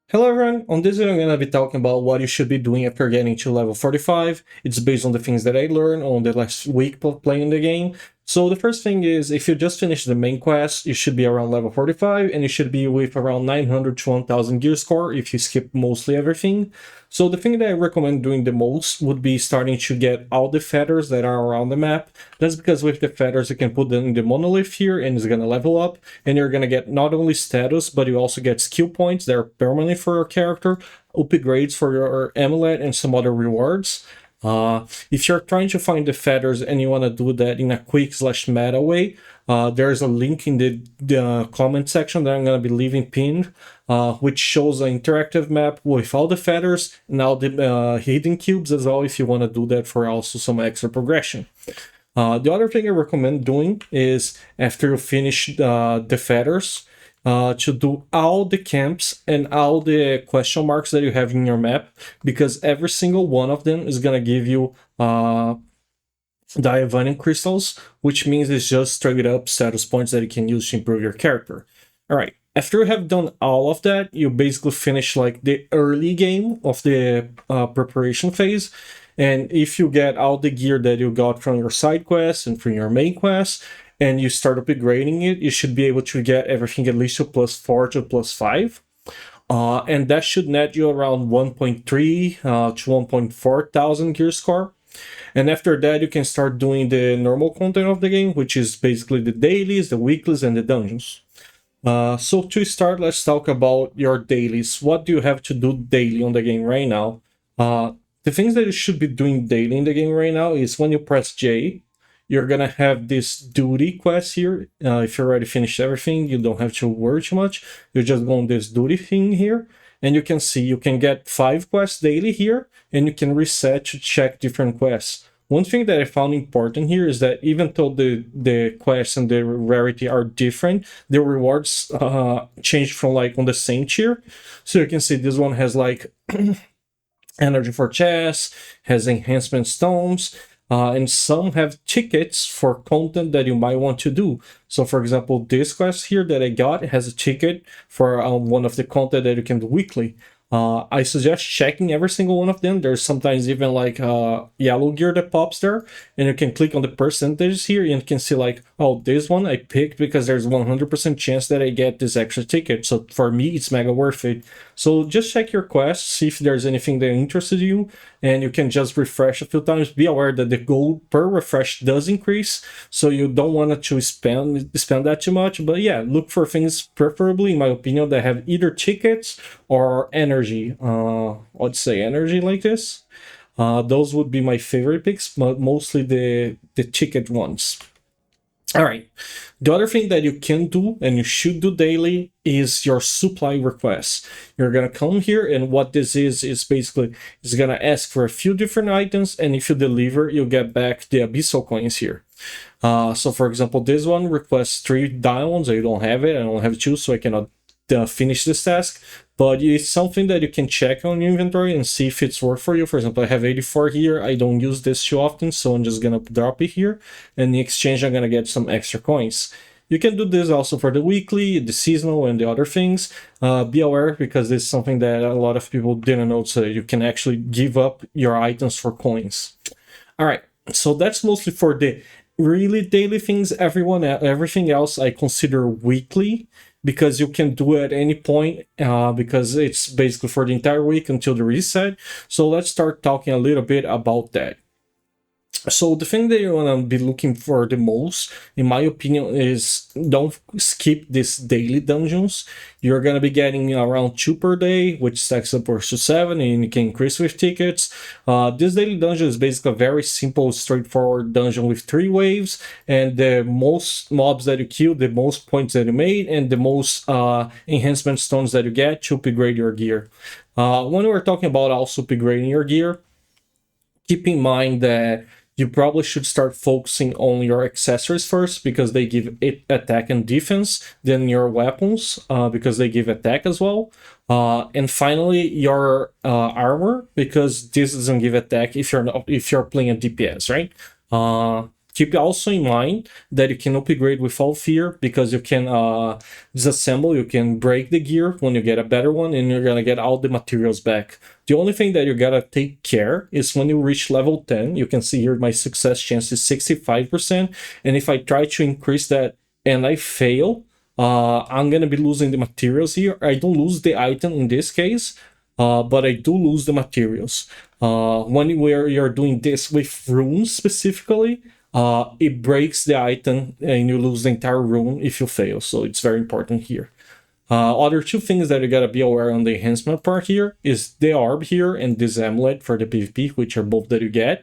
Hello everyone, on this video I'm going to be talking about what you should be doing after getting to level 45. It's based on the things that I learned on the last week of playing the game. So the first thing is, if you just finished the main quest, you should be around level 45 and you should be with around 900 to 1000 gear score if you skip mostly everything. So the thing that I recommend doing the most would be starting to get all the feathers that are around the map. That's because with the feathers you can put them in the monolith here and it's going to level up, and you're going to get not only status but you also get skill points that are permanent for your character, upgrades for your amulet, and some other rewards. If you're trying to find the feathers and you want to do that in a quick / meta way, there's a link in the comment section that I'm going to be leaving pinned, which shows an interactive map with all the feathers and all the hidden cubes as well, if you want to do that for also some extra progression. The other thing I recommend doing is, after you finish the feathers, to do all the camps and all the question marks that you have in your map, because every single one of them is going to give you Diavanium crystals, which means it's just straight up status points that you can use to improve your character. Alright, after you have done all of that, you basically finish like the early game of the preparation phase. And if you get all the gear that you got from your side quests and from your main quest, and you start upgrading it, you should be able to get everything at least to +4 to +5. And that should net you around 1.3 to 1.4 thousand gear score. And after that, you can start doing the normal content of the game, which is basically the dailies, the weeklies, and the dungeons. So to start, let's talk about your dailies. What do you have to do daily on the game right now? The things that you should be doing daily in the game right now is, when you press J, you're gonna have this duty quest here. If you already finished everything, you don't have to worry too much. You just go on this duty thing here, and you can see you can get 5 quests daily here, and you can reset to check different quests. One thing that I found important here is that even though the quests and the rarity are different, the rewards change from like on the same tier. So you can see this one has like energy for chests, has enhancement stones, and some have tickets for content that you might want to do. So for example, this quest here that I got has a ticket for one of the content that you can do weekly. I suggest checking every single one of them. There's sometimes even like yellow gear that pops there, and you can click on the percentages here and you can see like, oh, this one I picked because there's 100% chance that I get this extra ticket. So for me, it's mega worth it. So just check your quests, see if there's anything that interested you, and you can just refresh a few times. Be aware that the gold per refresh does increase, so you don't want to spend that too much. But yeah, look for things, preferably in my opinion, that have either tickets or energy. I'd say energy like this. Those would be my favorite picks, but mostly the ticket ones. All right. The other thing that you can do and you should do daily is your supply requests. You're going to come here, and what this is basically, it's going to ask for a few different items, and if you deliver, you'll get back the abyssal coins here. So for example, this one requests 3 diamonds. I don't have it. I don't have 2, so I cannot finish this task, but it's something that you can check on your inventory and see if it's worth for you. For example, I have 84 here. I don't use this too often, so I'm just gonna drop it here, and in exchange I'm gonna get some extra coins. You can do this also for the weekly, the seasonal, and the other things. Be aware, because this is something that a lot of people didn't know, so you can actually give up your items for coins. All right, so that's mostly for the really daily things. Everything else I consider weekly, because you can do it at any point, because it's basically for the entire week until the reset. So let's start talking a little bit about that. So the thing that you want to be looking for the most, in my opinion, is don't skip these daily dungeons. You're going to be getting around 2 per day, which stacks up to 7, and you can increase with tickets. This daily dungeon is basically a very simple, straightforward dungeon with 3 waves, and the most mobs that you kill, the most points that you made, and the most enhancement stones that you get to upgrade your gear. When we're talking about also upgrading your gear, keep in mind that you probably should start focusing on your accessories first, because they give it attack and defense, then your weapons, because they give attack as well, and finally your armor, because this doesn't give attack if you're playing a DPS, right? Keep also in mind that you can upgrade without fear, because you can disassemble, you can break the gear when you get a better one, and you're gonna get all the materials back. The only thing that you gotta take care is when you reach level 10, you can see here my success chance is 65%, and if I try to increase that and I fail, I'm gonna be losing the materials here. I don't lose the item in this case, but I do lose the materials. When you're doing this with runes specifically, it breaks the item and you lose the entire rune if you fail, so it's very important here. Other two things that you gotta be aware on the enhancement part here is the orb here and this amulet for the PvP, which are both that you get.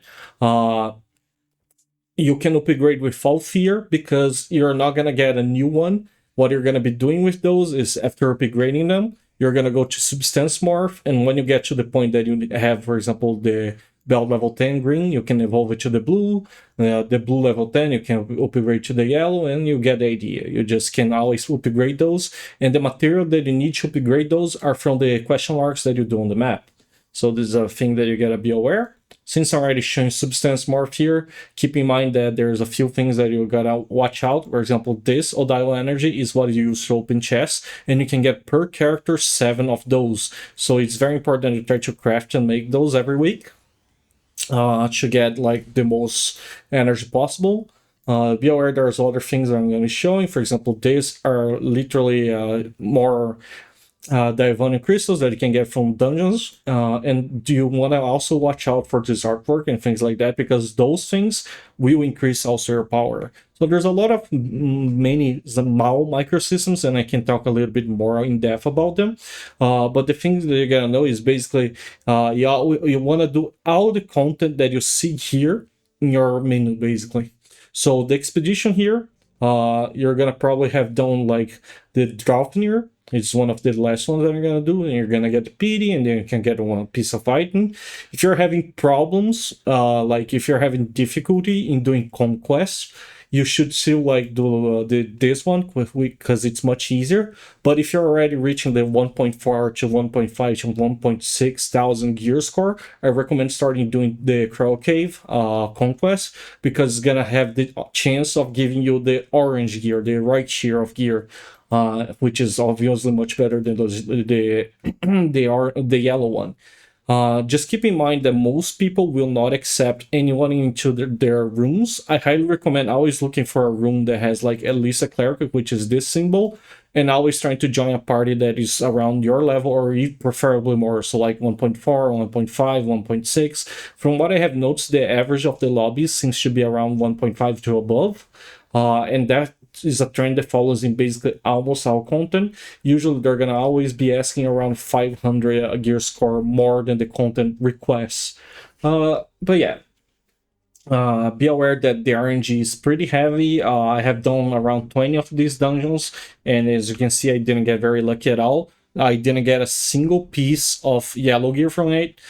You can upgrade without fear because you're not gonna get a new one. What you're gonna be doing with those is after upgrading them, you're gonna go to substance morph, and when you get to the point that you have, for example, the belt level 10 green, you can evolve it to the blue. The blue level 10, you can upgrade to the yellow, and you get the idea. You just can always upgrade those, and the material that you need to upgrade those are from the question marks that you do on the map. So this is a thing that you gotta be aware. Since I'm already showing substance morph here, keep in mind that there's a few things that you gotta watch out. For example, this Odile energy is what you use to open chests, and you can get per character 7 of those. So it's very important to try to craft and make those every week to get like the most energy possible. Be aware there's other things that I'm going to be showing. For example, these are literally more Diavonic crystals that you can get from dungeons, and do you want to also watch out for this artwork and things like that, because those things will increase also your power. So there's a lot of many small microsystems, and I can talk a little bit more in depth about them, but the thing that you gotta know is basically you want to do all the content that you see here in your menu basically. So the expedition here, you're gonna probably have done like the Draupnir. It's one of the last ones that you're gonna do, and you're gonna get the pity, and then you can get one piece of item. If you're having problems, like if you're having difficulty in doing conquest, you should still like do this one because it's much easier. But if you're already reaching the 1.4 to 1.5 to 1.6 thousand gear score, I recommend starting doing the Crow Cave conquest, because it's gonna have the chance of giving you the orange gear, the right tier of gear. Which is obviously much better than the yellow one. Just keep in mind that most people will not accept anyone into their rooms. I highly recommend always looking for a room that has like at least a cleric, which is this symbol, and always trying to join a party that is around your level, or preferably more, so like 1.4, 1.5, 1.6. From what I have noticed, the average of the lobbies seems to be around 1.5 to above, and that is a trend that follows in basically almost all content. Usually they're gonna always be asking around 500 gear score more than the content requests. But yeah, be aware that the RNG is pretty heavy. I have done around 20 of these dungeons, and as you can see, I didn't get very lucky at all. I didn't get a single piece of yellow gear from it.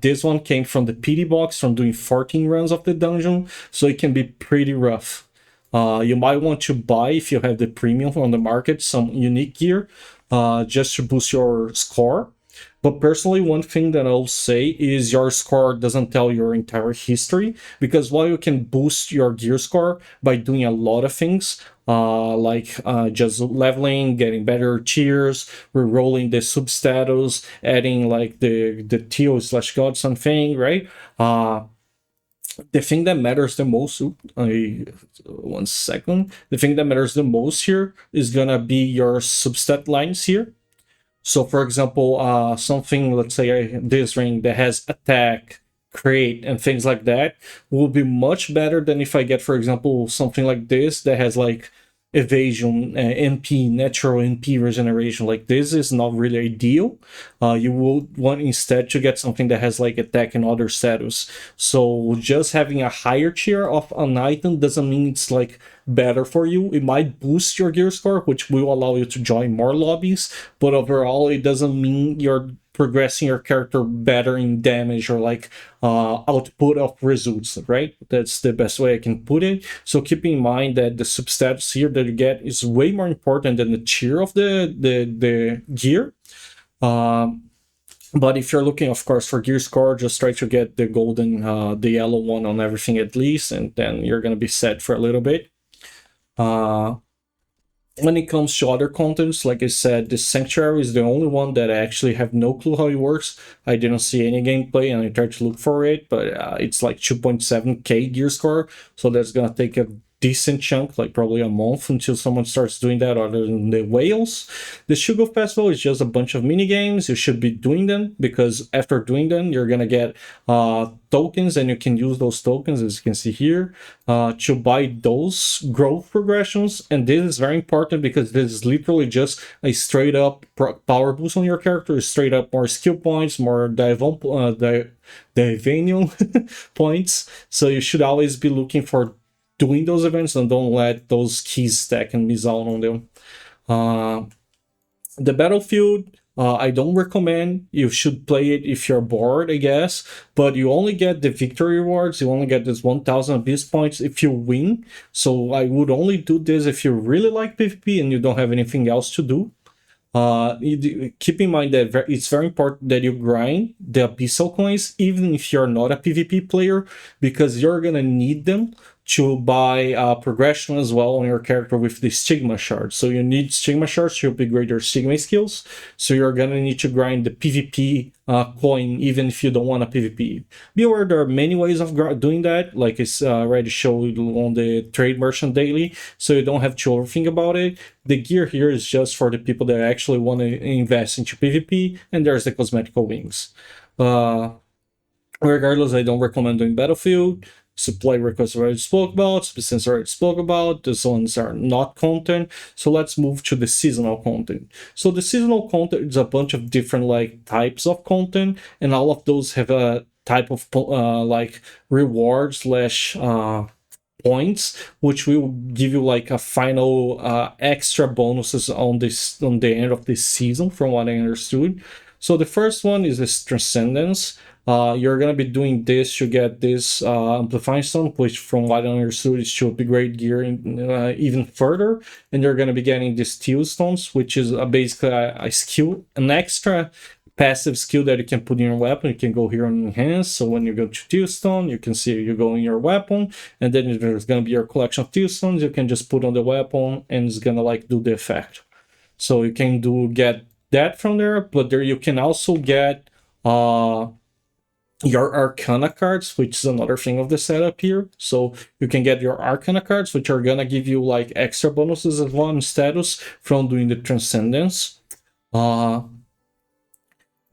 This one came from the PD box from doing 14 runs of the dungeon, so it can be pretty rough. You might want to buy, if you have the premium on the market, some unique gear just to boost your score. But personally, one thing that I'll say is your score doesn't tell your entire history, because while you can boost your gear score by doing a lot of things, like just leveling, getting better tiers, rerolling the substatus, adding like the TO/God something, right? The thing that matters the most, one second, the thing that matters the most here is gonna be your substat lines here. So for example, something, let's say this ring that has attack, crate, and things like that will be much better than if I get, for example, something like this that has like evasion, MP, natural MP regeneration. Like this is not really ideal. You will want instead to get something that has like attack and other status. So just having a higher tier of an item doesn't mean it's like better for you. It might boost your gear score, which will allow you to join more lobbies, but overall it doesn't mean you're progressing your character better in damage or like output of results, right? That's the best way I can put it. So keep in mind that the substats here that you get is way more important than the tier of the gear. But if you're looking, of course, for gear score, just try to get the golden, the yellow one on everything at least, and then you're gonna be set for a little bit. When it comes to other contents, like I said, the Sanctuary is the only one that I actually have no clue how it works. I didn't see any gameplay and I tried to look for it, but it's like 2.7k gear score, so that's gonna take a decent chunk, like probably a month until someone starts doing that other than the whales. The Shugo Festival is just a bunch of mini games. You should be doing them because after doing them, you're gonna get tokens, and you can use those tokens, as you can see here, to buy those growth progressions. And this is very important because this is literally just a straight up power boost on your character, straight up more skill points, more Divanium points. So you should always be looking for doing those events and don't let those keys stack and miss out on them. The Battlefield, I don't recommend. You should play it if you're bored, I guess, but you only get the victory rewards. You only get this 1000 abyss points if you win. So I would only do this if you really like PvP and you don't have anything else to do. Keep in mind that it's very important that you grind the abyssal coins even if you're not a PvP player, because you're gonna need them to buy progression as well on your character with the Stigma shards. So you need Stigma shards to upgrade your Stigma skills. So you're gonna need to grind the PvP coin even if you don't want a PvP. Be aware there are many ways of doing that, like it's already showed on the Trade Merchant Daily, so you don't have to overthink about it. The gear here is just for the people that actually want to invest into PvP, and there's the cosmetical wings. Regardless, I don't recommend doing Battlefield. Supply requests already spoke about, substance already spoke about, these ones are not content. So let's move to the seasonal content. So the seasonal content is a bunch of different like types of content, and all of those have a type of like reward slash points, which will give you like a final extra bonuses on this on the end of this season, from what I understood. So the first one is this Transcendence. You're gonna be doing this to get this Amplifying Stone, which from what I understood is to upgrade gear even further. And you're gonna be getting these Steel Stones, which is basically a skill, an extra passive skill that you can put in your weapon. You can go here on Enhance, so when you go to Teal Stone, you can see you go in your weapon, and then there's gonna be your collection of Teal Stones. You can just put on the weapon, and it's gonna like do the effect. So you can get that from there, but there you can also get your Arcana cards, which is another thing of the setup here. So you can get your Arcana cards, which are gonna give you like extra bonuses as well in status from doing the Transcendence.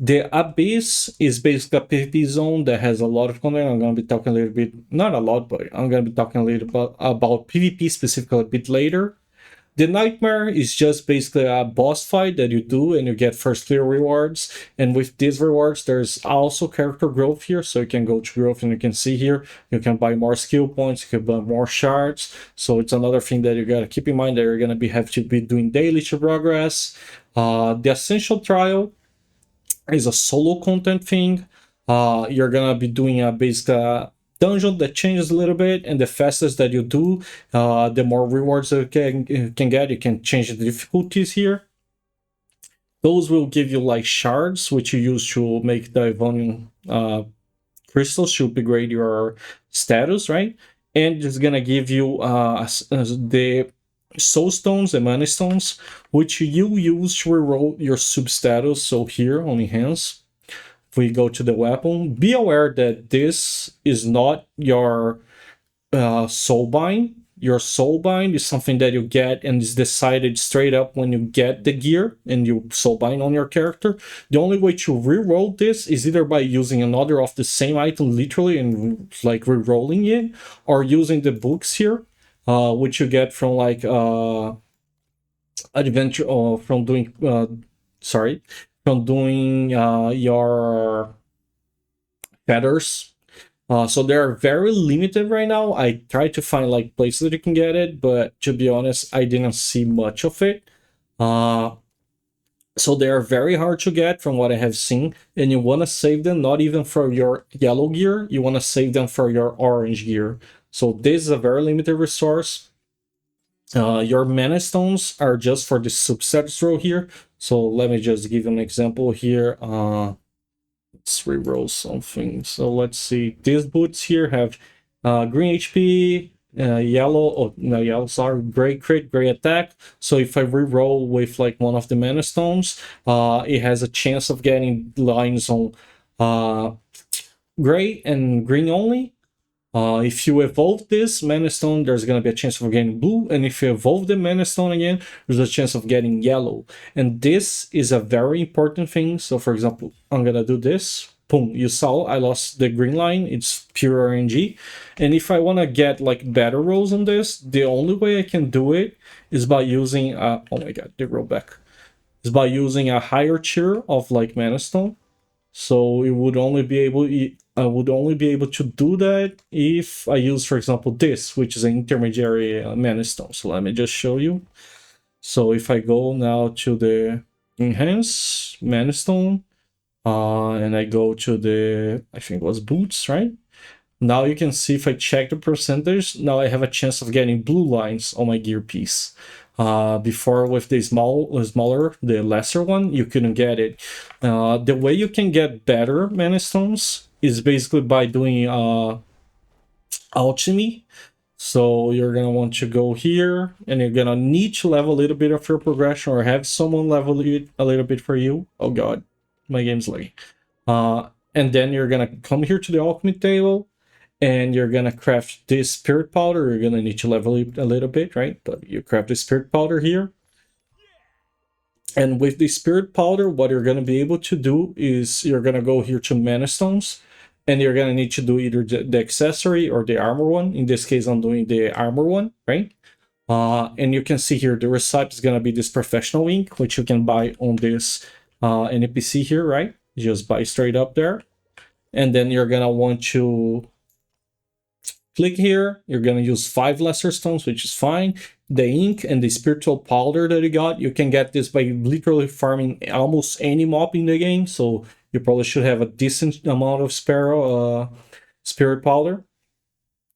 The Abyss is basically a PvP zone that has a lot of content. I'm going to be talking a little bit, not a lot, but I'm going to be talking a little bit about PvP specifically a bit later. The Nightmare is just basically a boss fight that you do and you get first clear rewards. And with these rewards, there's also character growth here. So you can go to growth and you can see here, you can buy more skill points, you can buy more shards. So it's another thing that you got to keep in mind that you're going to have to be doing daily to progress. The Essential Trial is a solo content thing. You're gonna be doing a basic dungeon that changes a little bit, and the fastest that you do, the more rewards you can get. You can change the difficulties here. Those will give you like shards, which you use to make the Divonium crystals to upgrade your status, right? And it's gonna give you the Soul Stones, the Mana Stones, which you use to reroll your sub status. So here on Enhance, if we go to the weapon, be aware that this is not your Soulbind. Your Soulbind is something that you get and is decided straight up when you get the gear and you Soulbind on your character. The only way to reroll this is either by using another of the same item literally and like rerolling it, or using the books here, which you get from like adventure or from doing your feathers. So they're very limited right now. I tried to find like places that you can get it, but to be honest, I didn't see much of it. So they are very hard to get from what I have seen, and you want to save them not even for your yellow gear, you want to save them for your orange gear. So this is a very limited resource. Your Mana Stones are just for the subsets row here. So let me just give you an example here. let's reroll something. So let's see. These boots here have green HP, yellow, oh no, yellows are gray crit, gray attack. So if I reroll with like one of the mana stones, it has a chance of getting lines on gray and green only. If you evolve this mana stone, there's gonna be a chance of getting blue, and if you evolve the mana stone again, there's a chance of getting yellow. And this is a very important thing. So for example, I'm gonna do this. Boom, you saw I lost the green line, it's pure RNG. And if I wanna get like better rolls on this, the only way I can do it is by using oh my god, the rollback. Is by using a higher tier of like mana stone. So it would only be able, I would only be able to do that if I use, for example, this, which is an intermediary mana stone. So let me just show you. So if I go now to the enhance mana stone, and I go to the, I think it was boots, right? Now you can see if I check the percentage, now I have a chance of getting blue lines on my gear piece. Before with the smaller, the lesser one, you couldn't get it. The way you can get better mana stones is basically by doing alchemy. So you're gonna want to go here, and you're gonna need to level a little bit of your progression, or have someone level it a little bit for you. Oh god, my game's lagging. And then you're gonna come here to the alchemy table, and you're gonna craft this spirit powder. You're gonna need to level it a little bit, right? But you craft the spirit powder here. And with the spirit powder, what you're gonna be able to do is you're gonna go here to mana stones, and you're gonna need to do either the accessory or the armor one. In this case, I'm doing the armor one, right? And you can see here the recipe is gonna be this professional ink, which you can buy on this NPC here, right? You just buy straight up there. And then you're gonna want to click here, you're gonna use 5 lesser stones, which is fine. The ink and the spiritual powder that you got, you can get this by literally farming almost any mob in the game, so you probably should have a decent amount of spirit powder.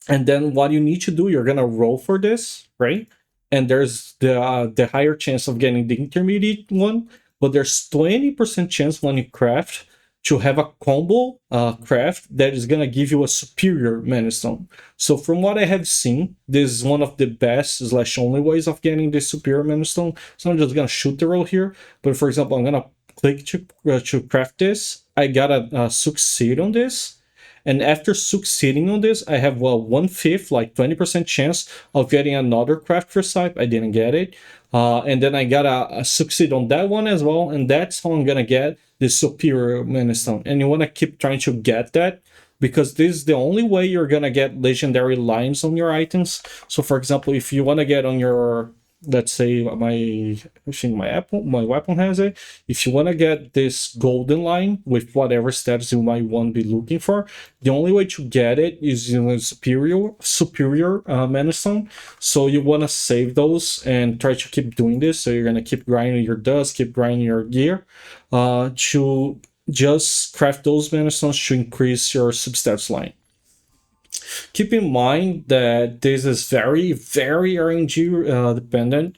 And then what you need to do, you're gonna roll for this, right? And there's the higher chance of getting the intermediate one, but there's 20% chance when you craft to have a combo craft that is gonna give you a superior mana stone. So from what I have seen, this is one of the best / only ways of getting the superior mana stone. So I'm just gonna shoot the roll here. But for example, I'm gonna click to craft this. I gotta succeed on this. And after succeeding on this, I have 1/5, like 20% chance of getting another craft recipe. I didn't get it. And then I gotta succeed on that one as well. And that's how I'm gonna get the superior mana stone. And you wanna keep trying to get that, because this is the only way you're gonna get legendary lines on your items. So for example, if you wanna get on your, let's say I think my weapon has it. If you want to get this golden line with whatever stats you might want to be looking for, the only way to get it is superior mana stone. So you want to save those and try to keep doing this. So you're gonna keep grinding your dust, keep grinding your gear, to just craft those mana stones to increase your substats line. Keep in mind that this is very, very RNG dependent,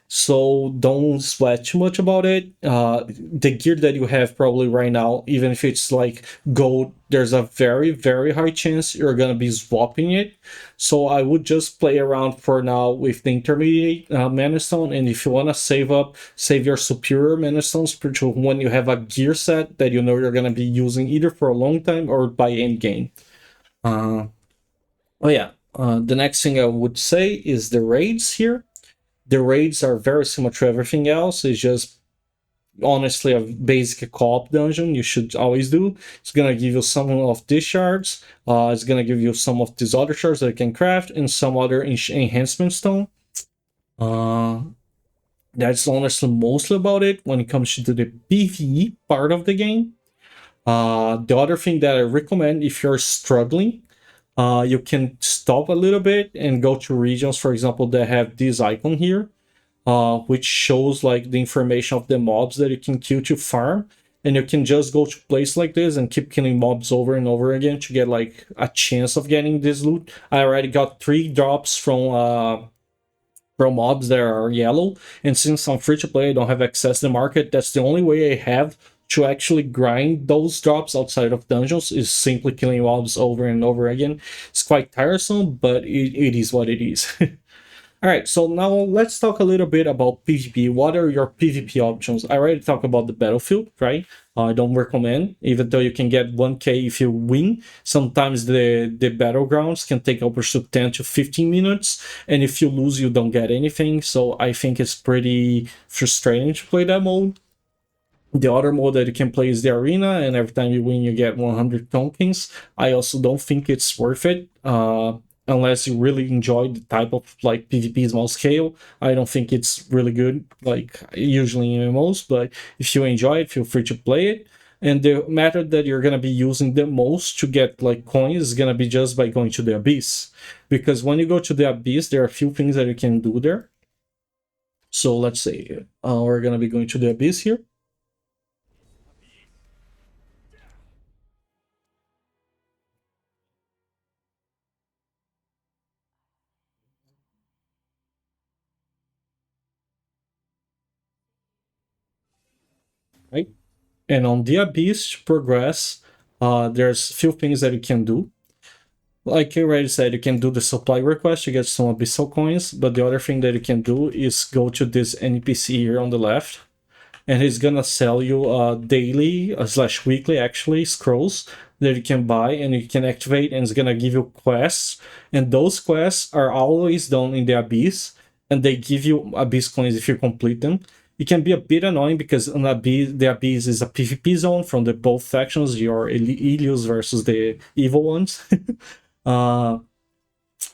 so don't sweat too much about it. The gear that you have probably right now, even if it's like gold, there's a very, very high chance you're gonna be swapping it. So I would just play around for now with the intermediate mana stone, and if you want to save your superior mana stones when you have a gear set that you know you're gonna be using either for a long time or by end game. The next thing I would say is the raids here. The raids are very similar to everything else. It's just honestly a basic co-op dungeon you should always do. It's gonna give you some of these shards. It's gonna give you some of these other shards that you can craft, and some other enhancement stone. That's honestly mostly about it when it comes to the PvE part of the game. The other thing that I recommend, if you're struggling, you can stop a little bit and go to regions, for example, that have this icon here, which shows like the information of the mobs that you can kill to farm. And you can just go to a place like this and keep killing mobs over and over again to get like a chance of getting this loot. I already got 3 drops from mobs that are yellow, and since I'm free to play, I don't have access to the market. That's the only way I have to actually grind those drops outside of dungeons is simply killing mobs over and over again. It's quite tiresome, but it is what it is. All right, so now let's talk a little bit about PvP. What are your PvP options? I already talked about the battlefield, right? I don't recommend, even though you can get 1k if you win. Sometimes the battlegrounds can take up to 10 to 15 minutes, and if you lose, you don't get anything. So I think it's pretty frustrating to play that mode. The other mode that you can play is the arena, and every time you win, you get 100 tokens. I also don't think it's worth it. Unless you really enjoy the type of like PvP small scale. I don't think it's really good, like usually in MMOs, but if you enjoy it, feel free to play it. And the method that you're gonna be using the most to get like coins is gonna be just by going to the Abyss. Because when you go to the Abyss, there are a few things that you can do there. So let's say we're gonna be going to the Abyss here. Right? And on the Abyss to progress, there's a few things that you can do. Like I already said, you can do the supply request to get some abyssal coins, but the other thing that you can do is go to this NPC here on the left, and he's gonna sell you daily slash weekly actually scrolls that you can buy and you can activate, and it's gonna give you quests, and those quests are always done in the Abyss, and they give you Abyss coins if you complete them. It can be a bit annoying because the Abyss is a PvP zone from the both factions, your Ilius versus the evil ones. uh,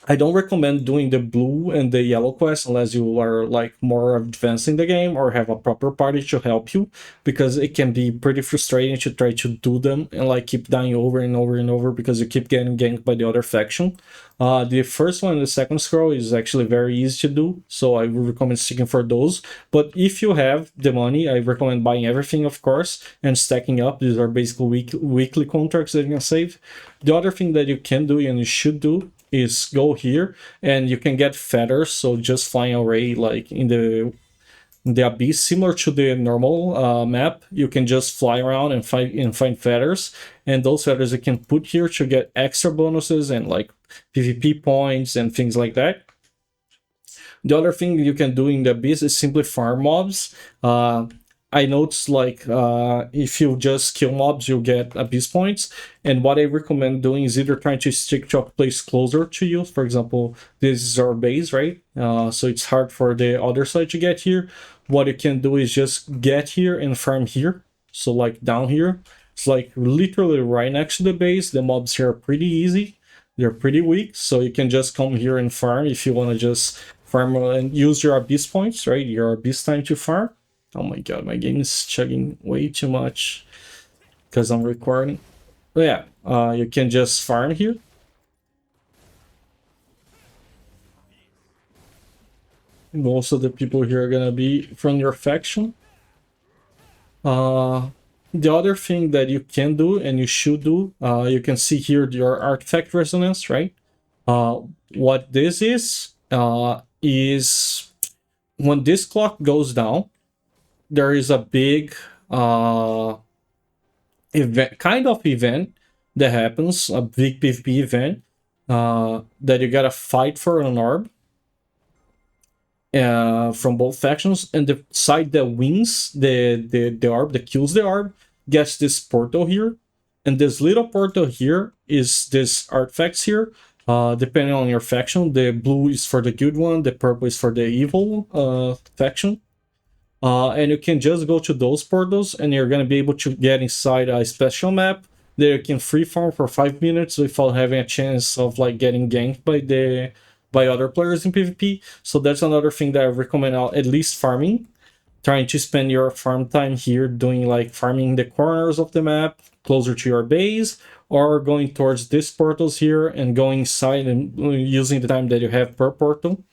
I don't recommend doing the blue and the yellow quest unless you are like more advanced in the game or have a proper party to help you, because it can be pretty frustrating to try to do them and like keep dying over and over and over because you keep getting ganked by the other faction. The first one and the second scroll is actually very easy to do, so I would recommend sticking for those. But if you have the money, I recommend buying everything, of course, and stacking up. These are basically weekly contracts that you can save. The other thing that you can do and you should do is go here and you can get feathers, so just flying away like in the Abyss, similar to the normal map. You can just fly around and find feathers, and those feathers you can put here to get extra bonuses and like PvP points and things like that. The other thing you can do in the Abyss is simply farm mobs. I noticed like if you just kill mobs, you get Abyss points. And what I recommend doing is either trying to stick to a place closer to you. For example, this is our base, right? So it's hard for the other side to get here. What you can do is just get here and farm here. So like down here, it's like literally right next to the base. The mobs here are pretty easy. They're pretty weak, so you can just come here and farm if you want to just farm and use your Abyss points, right? Your Abyss time to farm. Oh my god, my game is chugging way too much because I'm recording. But yeah, you can just farm here. Most of the people here are gonna be from your faction. The other thing that you can do and you should do, you can see here your artifact resonance, right? What this is when this clock goes down, there is a big event, kind of event that happens, a big PvP event that you gotta fight for an orb from both factions, and the side that wins the orb, that kills the orb, gets this portal here, and this little portal here is this artifacts here. Depending on your faction, the blue is for the good one, the purple is for the evil faction. And you can just go to those portals and you're going to be able to get inside a special map that you can free farm for 5 minutes without having a chance of like getting ganked by other players in PvP. So that's another thing that I recommend, at least farming, trying to spend your farm time here doing like farming the corners of the map closer to your base, or going towards these portals here and going inside and using the time that you have per portal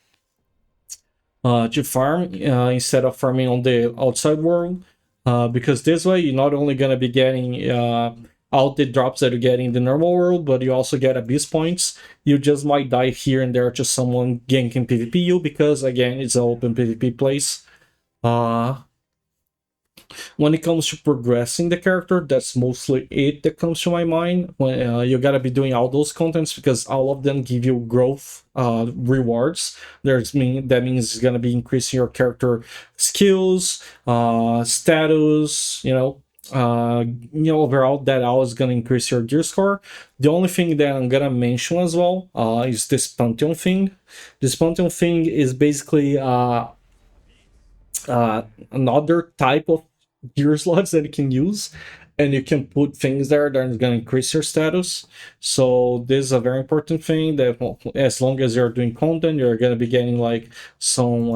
to farm instead of farming on the outside world, because this way you're not only going to be getting out the drops that you get in the normal world, but you also get Abyss points. You just might die here and there to someone ganking PvP you, because again, it's an open PvP place. When it comes to progressing the character, that's mostly it that comes to my mind. When you gotta be doing all those contents because all of them give you growth rewards. That means it's gonna be increasing your character skills, status, overall that all is gonna increase your gear score. The only thing that I'm gonna mention as well is this Pantheon thing. This Pantheon thing is basically another type of gear slots that you can use, and you can put things there that is going to increase your status. So this is a very important thing that, well, as long as you're doing content, you're going to be getting like some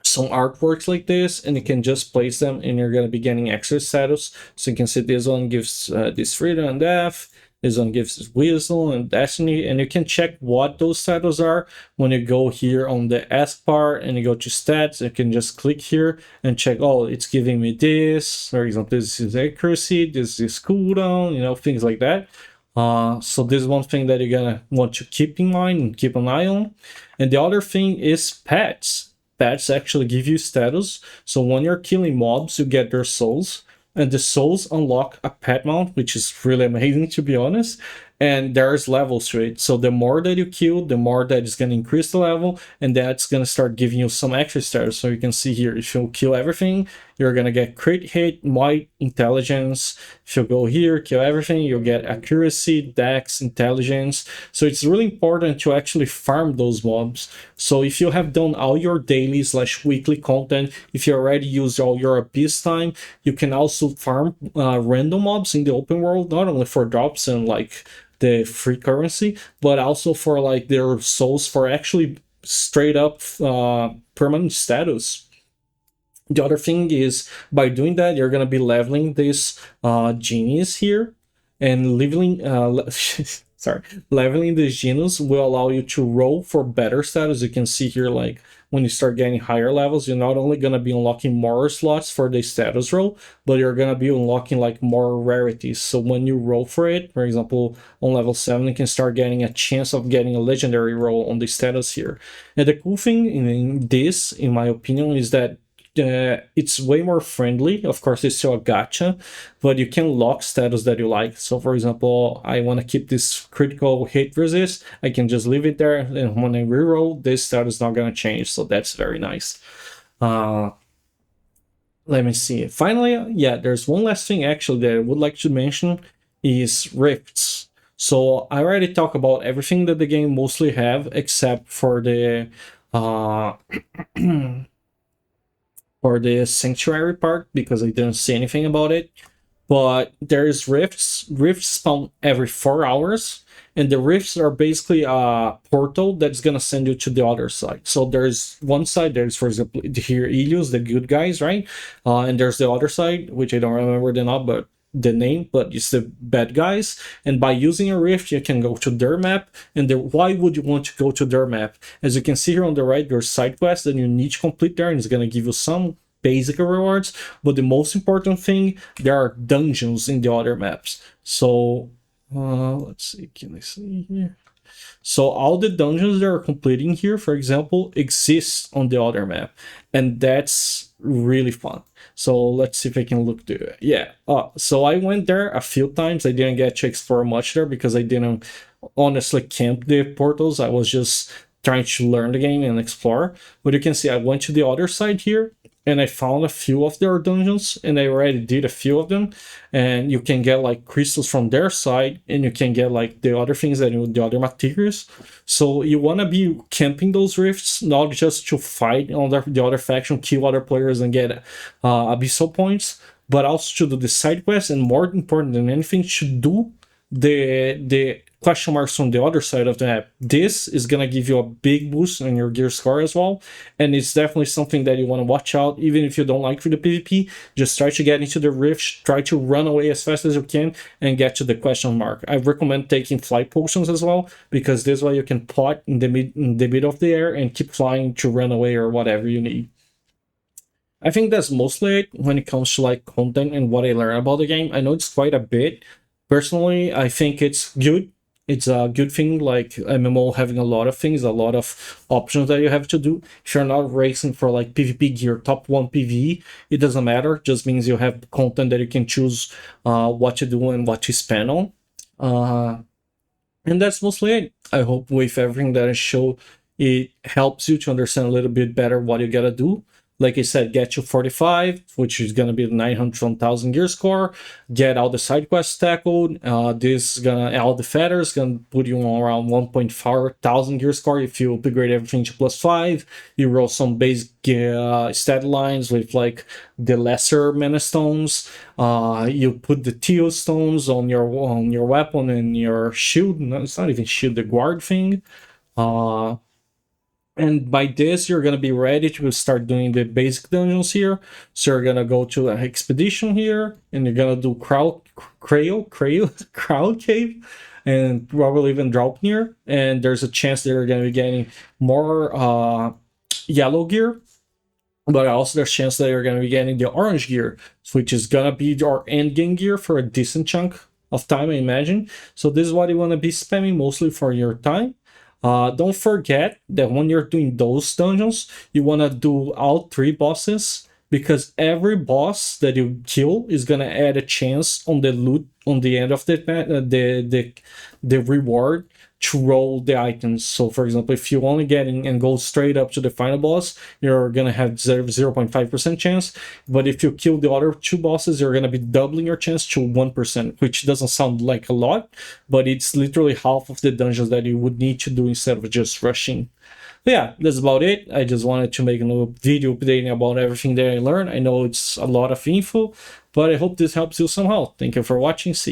artworks like this, and you can just place them and you're going to be getting extra status. So you can see this one gives this freedom and death, this one gives wisdom and destiny, and you can check what those status are when you go here on the ask bar and you go to stats. You can just click here and check, oh, it's giving me this, for example, this is accuracy, this is cooldown, things like that. So this is one thing that you're gonna want to keep in mind and keep an eye on. And the other thing is pets. Pets actually give you status. So when you're killing mobs, you get their souls, and the souls unlock a pet mount, which is really amazing to be honest. And there's levels to it. So the more that you kill, the more that is going to increase the level, and that's going to start giving you some extra status. So you can see here, if you kill everything, you're going to get crit hit, might, intelligence. If you go here, kill everything, you'll get accuracy, dex, intelligence. So it's really important to actually farm those mobs. So if you have done all your daily / weekly content, if you already used all your abyss time, you can also farm random mobs in the open world, not only for drops and like the free currency, but also for like their souls for actually straight up permanent status. The other thing is, by doing that, you're gonna be leveling this genius here, and leveling leveling the genius will allow you to roll for better status. You can see here, like when you start getting higher levels, you're not only gonna be unlocking more slots for the status roll, but you're gonna be unlocking like more rarities. So when you roll for it, for example, on level 7, you can start getting a chance of getting a legendary roll on the status here. And the cool thing in this, in my opinion, is that it's way more friendly. Of course, it's still a gacha, but you can lock status that you like. So for example, I want to keep this critical hit resist, I can just leave it there, and when I reroll, this status is not going to change. So that's very nice. Let me see. Finally, yeah, there's one last thing actually that I would like to mention is rifts. So I already talked about everything that the game mostly have except for the for the sanctuary part, because I didn't see anything about it. But there's rifts. Rifts spawn every 4 hours, and the rifts are basically a portal that's gonna send you to the other side. So there's one side, there's for example here Ilios, the good guys, right? And there's the other side, which I don't remember the name, but it's the bad guys. And by using a rift, you can go to their map. And why would you want to go to their map? As you can see here on the right, there's side quests that you need to complete there, and it's going to give you some basic rewards. But the most important thing, there are dungeons in the other maps. So let's see, can I see here? So all the dungeons that are completing here, for example, exist on the other map, and that's really fun. So let's see if I can look to it. Yeah. So I went there a few times. I didn't get to explore much there because I didn't honestly camp the portals. I was just trying to learn the game and explore. But you can see I went to the other side here, and I found a few of their dungeons, and I already did a few of them. And you can get like crystals from their side, and you can get like the other things that the other materials. So you want to be camping those rifts, not just to fight on the other faction, kill other players, and get abyssal points, but also to do the side quests, and more important than anything, to do the question marks on the other side of the map. This is gonna give you a big boost on your gear score as well, and it's definitely something that you want to watch out. Even if you don't like for the PvP, just try to get into the rift, try to run away as fast as you can and get to the question mark. I recommend taking flight potions as well, because this way you can plot in the mid of the air and keep flying to run away or whatever you need. I think that's mostly it when it comes to like content and what I learned about the game. I know it's quite a bit. Personally, I think it's good. It's a good thing, like MMO having a lot of things, a lot of options that you have to do. If you're not racing for like PvP gear, top 1 PvE, it doesn't matter. Just means you have content that you can choose what to do and what to spend on. And that's mostly it. I hope with everything that I show, it helps you to understand a little bit better what you gotta do. Like I said, get to 45, which is gonna be the 900 1,000 gear score. Get all the side quests tackled. This is gonna, all the feathers gonna put you on around 1.4 thousand gear score if you upgrade everything to +5. You roll some basic stat lines with like the lesser mana stones. You put the teal stones on your weapon and your shield. No, it's not even shield, the guard thing. And by this, you're going to be ready to start doing the basic dungeons here. So you're going to go to an expedition here, and you're going to do crowd cave, and probably even Draupnir. And there's a chance that you're going to be getting more yellow gear, but also there's a chance that you're going to be getting the orange gear, which is going to be your end game gear for a decent chunk of time, I imagine. So this is what you want to be spamming mostly for your time. Don't forget that when you're doing those dungeons, you want to do all 3 bosses, because every boss that you kill is gonna add a chance on the loot on the end of the reward to roll the items. So for example, if you only get in and go straight up to the final boss, you're gonna have 0.5% chance, but if you kill the other 2 bosses, you're gonna be doubling your chance to 1%, which doesn't sound like a lot, but it's literally half of the dungeons that you would need to do instead of just rushing. But yeah, that's about it. I just wanted to make a little video updating about everything that I learned. I know it's a lot of info, but I hope this helps you somehow. Thank you for watching. See you.